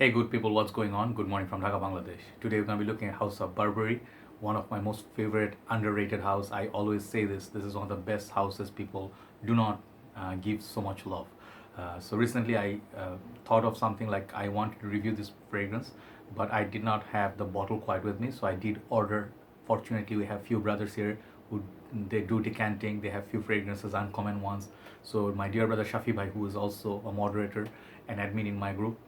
Hey good people, what's going on? Good morning from Dhaka, Bangladesh. Today we're going to be looking at House of Burberry, one of my most favorite underrated house. I always say this is one of the best houses people do not give so much love. So recently I thought of something like I wanted to review this fragrance, but I did not have the bottle quite with me, so I did order. Fortunately, we have few brothers here who they do decanting. They have few fragrances, uncommon ones. So my dear brother Shafi Bhai, who is also a moderator and admin in my group,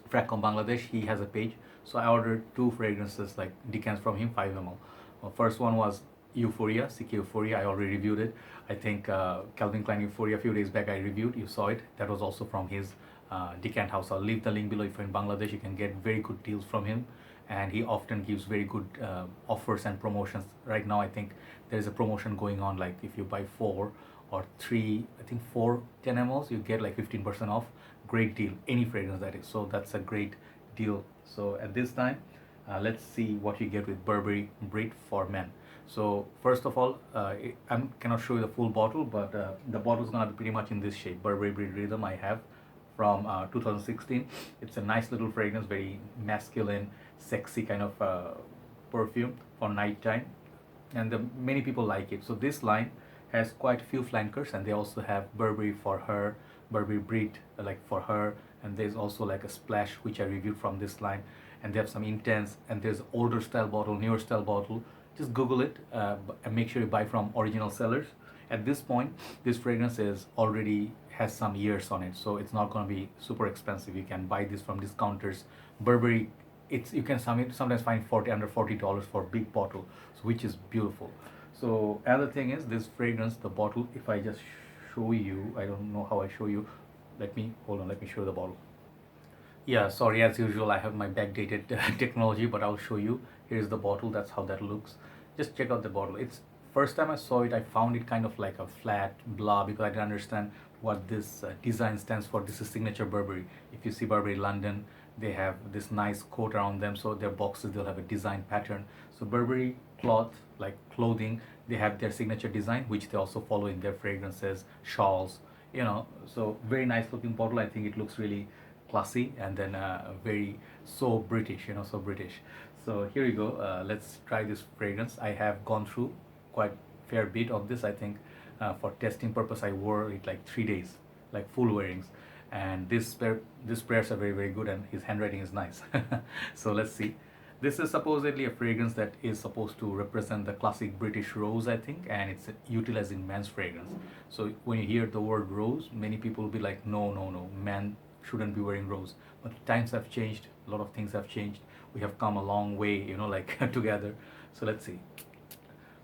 Fragrantica Bangladesh, he has a page. So I ordered two fragrances like decants from him, 5 ml. First one was Euphoria, CK Euphoria. I already reviewed it. I think Calvin Klein Euphoria a few days back I reviewed. You saw it. That was also from his Decant House. I'll leave the link below. If you're in Bangladesh, you can get very good deals from him. And he often gives very good offers and promotions. Right now, I think there is a promotion going on. Like if you buy four or three, I think four 10 mls, you get like 15% off. Great deal, any fragrance that is. So that's a great deal. So at this time, let's see what you get with Burberry Brit for men. So first of all, I cannot show you the full bottle, but the bottle is gonna be pretty much in this shape. Burberry Brit Rhythm I have from 2016. It's a nice little fragrance, very masculine, sexy kind of perfume for nighttime, and many people like it. So this line has quite a few flankers, and they also have Burberry for her, Burberry Brit like for her, and there's also like a splash which I reviewed from this line, and they have some intense, and there's older style bottle, newer style bottle. Just Google it and make sure you buy from original sellers. At this point, this fragrance is already has some years on it, so it's not going to be super expensive. You can buy this from discounters. Burberry, it's you can sometimes find under $40 for big bottle, so which is beautiful. So another thing is this fragrance, the bottle. If I just show you, I don't know how I show you. Let me hold on. Let me show you the bottle. Yeah, sorry, as usual, I have my backdated technology, but I'll show you. Here's the bottle. That's how that looks. Just check out the bottle. It's first time I saw it, I found it kind of like a flat blah because I didn't understand what this design stands for. This is signature Burberry. If you see Burberry London, they have this nice coat around them. So their boxes, they'll have a design pattern. So Burberry cloth, like clothing, they have their signature design, which they also follow in their fragrances, shawls, so very nice looking bottle. I think it looks really classy, and then very so British, so British. So here you go. Let's try this fragrance. I have gone through quite fair bit of this. I think for testing purpose I wore it like 3 days, like full wearings, and this prayers are very good, and his handwriting is nice. So let's see. This is supposedly a fragrance that is supposed to represent the classic British rose, I think, and it's utilized in men's fragrance. So when you hear the word rose, many people will be like, no, men shouldn't be wearing rose. But times have changed, a lot of things have changed. We have come a long way, like together. So let's see.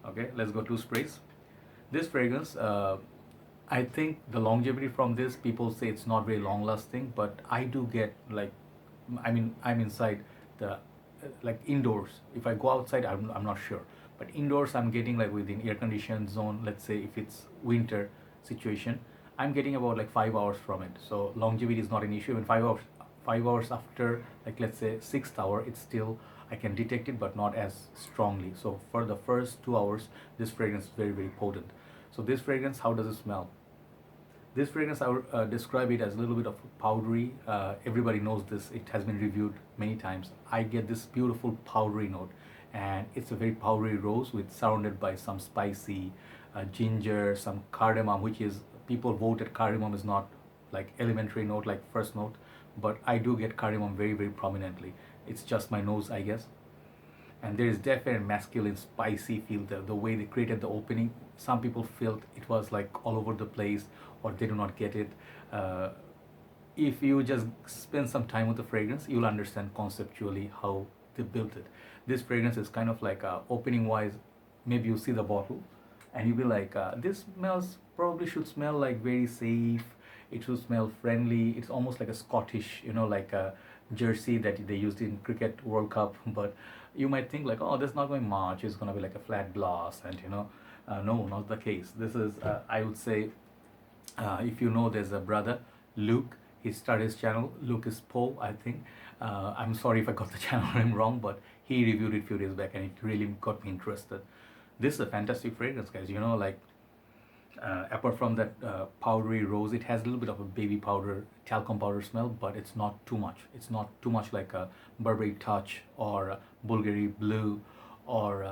Okay, let's go to sprays. This fragrance, I think the longevity from this, people say it's not very long lasting, but I do get like, I'm inside the like indoors. If I go outside, I'm not sure, but indoors I'm getting like within air conditioned zone. Let's say if it's winter situation, I'm getting about like 5 hours from it. So longevity is not an issue. In 5 hours after, like let's say sixth hour, it's still I can detect it, but not as strongly. So for the first 2 hours, this fragrance is very potent. So this fragrance, how does it smell? This fragrance, I would describe it as a little bit of powdery. Everybody knows this. It has been reviewed many times. I get this beautiful powdery note, and it's a very powdery rose with surrounded by some spicy ginger, some cardamom, which is people voted cardamom is not like elementary note like first note, but I do get cardamom very prominently. It's just my nose, I guess. And there is definitely masculine spicy feel. The way they created the opening, some people felt it was like all over the place, or they do not get it. If you just spend some time with the fragrance, you'll understand conceptually how they built it. This fragrance is kind of like opening wise, maybe you see the bottle and you'll be like, this smells probably should smell like very safe, it should smell friendly. It's almost like a Scottish, like a jersey that they used in cricket World Cup. But you might think like, oh, there's not going much, it's going to be like a flat glass, and no, not the case. This is I would say, if you know, there's a brother Luke. He started his channel, Lucas Poe, I think. I'm sorry if I got the channel name wrong, but he reviewed it a few days back and it really got me interested. This is a fantastic fragrance, guys. Like Apart from that powdery rose, it has a little bit of a baby powder, talcum powder smell, but it's not too much. It's not too much like a Burberry Touch or Bulgari Blue, or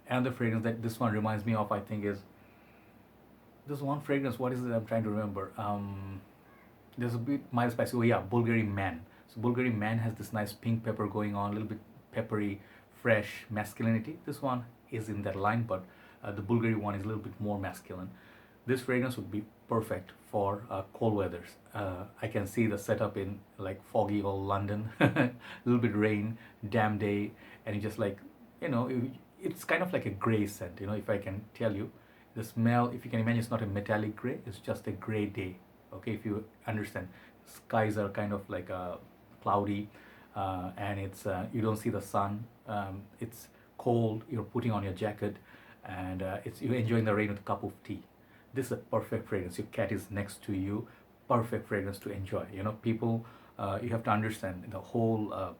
another fragrance that this one reminds me of, I think, is this one fragrance. What is it? I'm trying to remember. There's a bit mild spicy. Oh yeah, Bulgari Man. So Bulgari Man has this nice pink pepper going on, a little bit peppery, fresh masculinity. This one is in that line, but the Bulgari one is a little bit more masculine. This fragrance would be perfect for cold weathers. I can see the setup in like foggy old London, a little bit rain, damp day, and you just like, it's kind of like a gray scent. If I can tell you, the smell, if you can imagine, it's not a metallic gray, it's just a gray day. Okay, if you understand, skies are kind of like cloudy, and it's you don't see the sun. It's cold. You're putting on your jacket, and it's you're enjoying the rain with a cup of tea. This is a perfect fragrance. Your cat is next to you. Perfect fragrance to enjoy. People, you have to understand the whole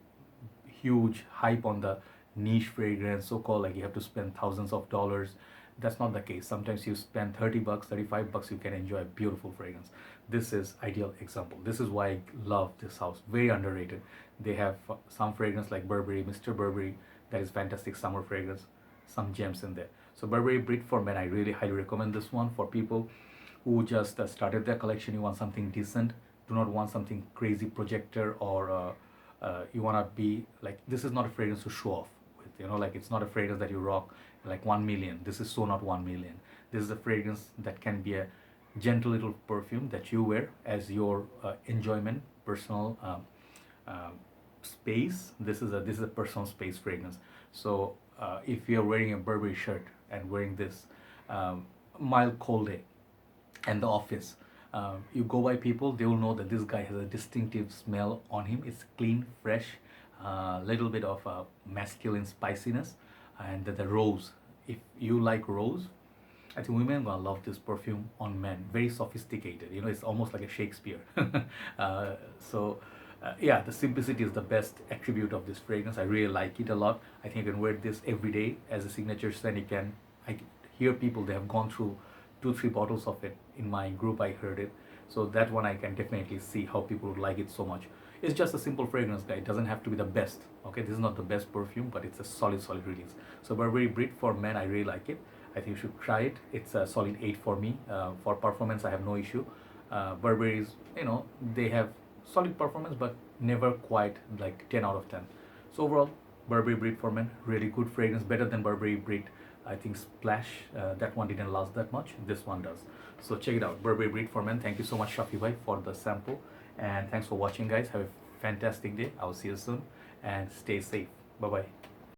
huge hype on the niche fragrance, so-called, like you have to spend thousands of dollars. That's not the case. Sometimes you spend $30, $35, you can enjoy a beautiful fragrance. This is ideal example. This is why I love this house. Very underrated. They have some fragrance like Burberry, Mr. Burberry, that is fantastic summer fragrance. Some gems in there. So Burberry Brit for men, I really highly recommend this one for people who just started their collection. You want something decent. Do not want something crazy projector, or you want to be like, this is not a fragrance to show off with. Like it's not a fragrance that you rock like 1 million. This is so not 1 million. This is a fragrance that can be a gentle little perfume that you wear as your enjoyment, personal space. This is a personal space fragrance. So if you're wearing a Burberry shirt and wearing this mild cold day and the office, you go by people, they will know that this guy has a distinctive smell on him. It's clean, fresh, little bit of masculine spiciness, and the rose. If you like rose, I think women are gonna love this perfume on men. Very sophisticated. It's almost like a Shakespeare. Yeah, the simplicity is the best attribute of this fragrance. I really like it a lot. I think you can wear this every day as a signature scent. I hear people, they have gone through 2-3 bottles of it. In my group I heard it. So that one I can definitely see how people would like it so much. It's just a simple fragrance, guy. It doesn't have to be the best. Okay, this is not the best perfume, but it's a solid release. So Burberry Brit for men, I really like it. I think you should try it. It's a solid 8 for me. For performance, I have no issue. Burberry's, they have solid performance, but never quite like 10 out of 10. So overall, Burberry Brit for men, really good fragrance, better than Burberry Brit, I think, Splash. That one didn't last that much. This one does. So check it out, Burberry Brit for men. Thank you so much, Shafi bhai, for the sample. And thanks for watching, guys. Have a fantastic day. I'll see you soon. And stay safe. Bye-bye.